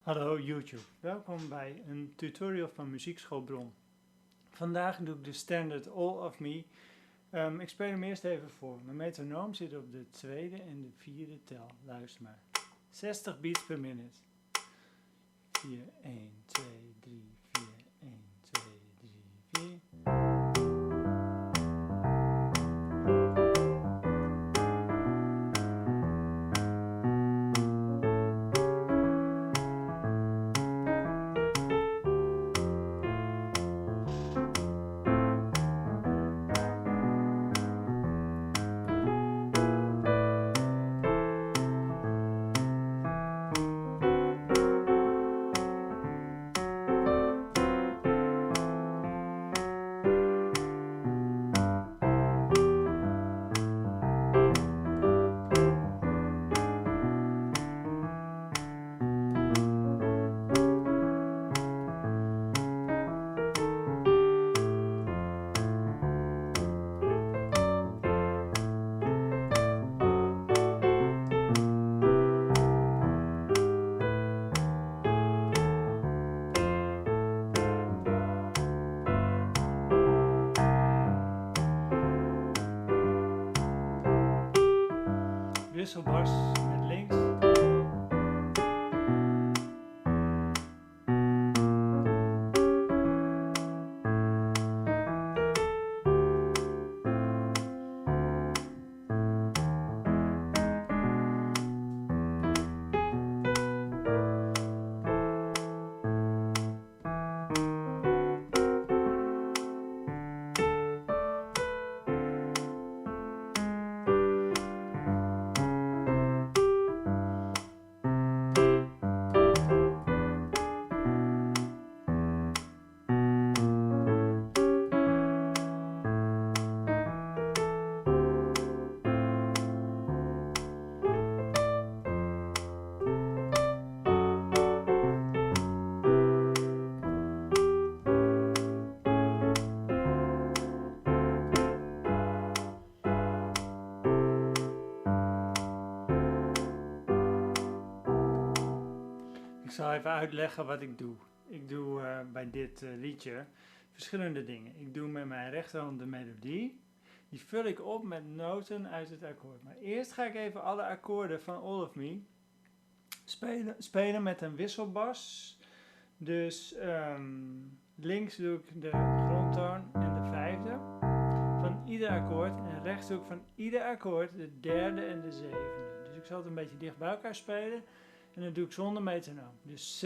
Hallo YouTube, welkom bij een tutorial van Muziekschool Bron. Vandaag doe ik de standaard All of Me. Ik speel hem eerst even voor. Mijn metronoom zit op de tweede en de vierde tel. Luister maar. 60 beats per minute. 4, 1, 2, 3, 4, 1, 2, 3, 4. Wisselbas met links. Ik zal even uitleggen wat ik doe. Ik doe bij dit liedje verschillende dingen. Ik doe met mijn rechterhand de melodie. Die vul ik op met noten uit het akkoord. Maar eerst ga ik even alle akkoorden van All of Me spelen met een wisselbas. Dus links doe ik de grondtoon en de vijfde van ieder akkoord. En rechts doe ik van ieder akkoord de derde en de zevende. Dus ik zal het een beetje dicht bij elkaar spelen. En dat doe ik zonder metronoom. Dus C,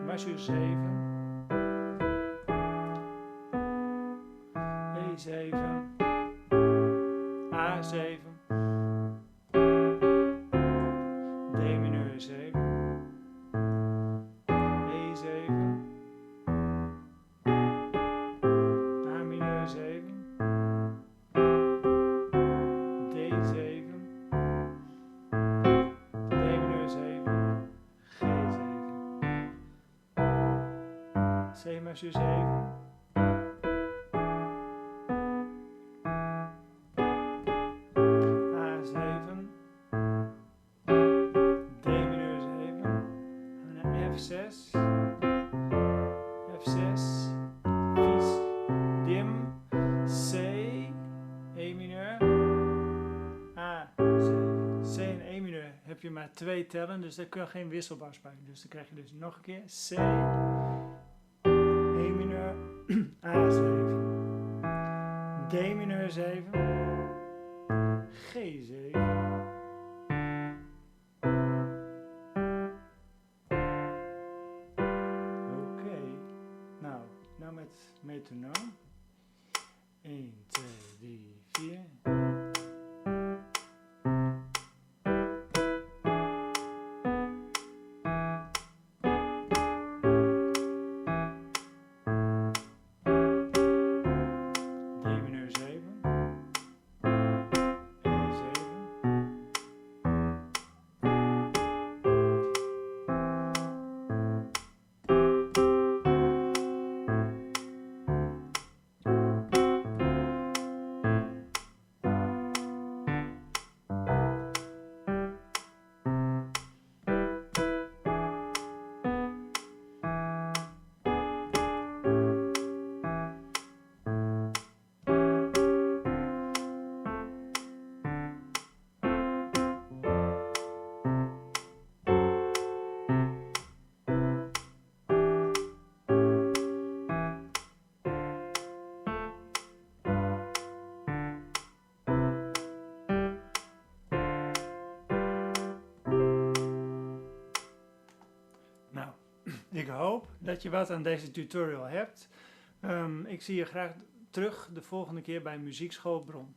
majeur 7, E7, A7, D mineur 7, E7, A mineur 7, D7, C majeur 7, A7, D mineur 7, en F6, F6, vies, dim, C, E mineur, A7. C en E mineur heb je maar 2 tellen, dus daar kun je geen wisselbas bij. Dus dan krijg je dus nog een keer C, E mineur, A7, D mineur 7, G7. Oké, nou met metronoom. 1, 2, 3, 4. Nou, ik hoop dat je wat aan deze tutorial hebt. Ik zie je graag terug de volgende keer bij Muziekschool Bron.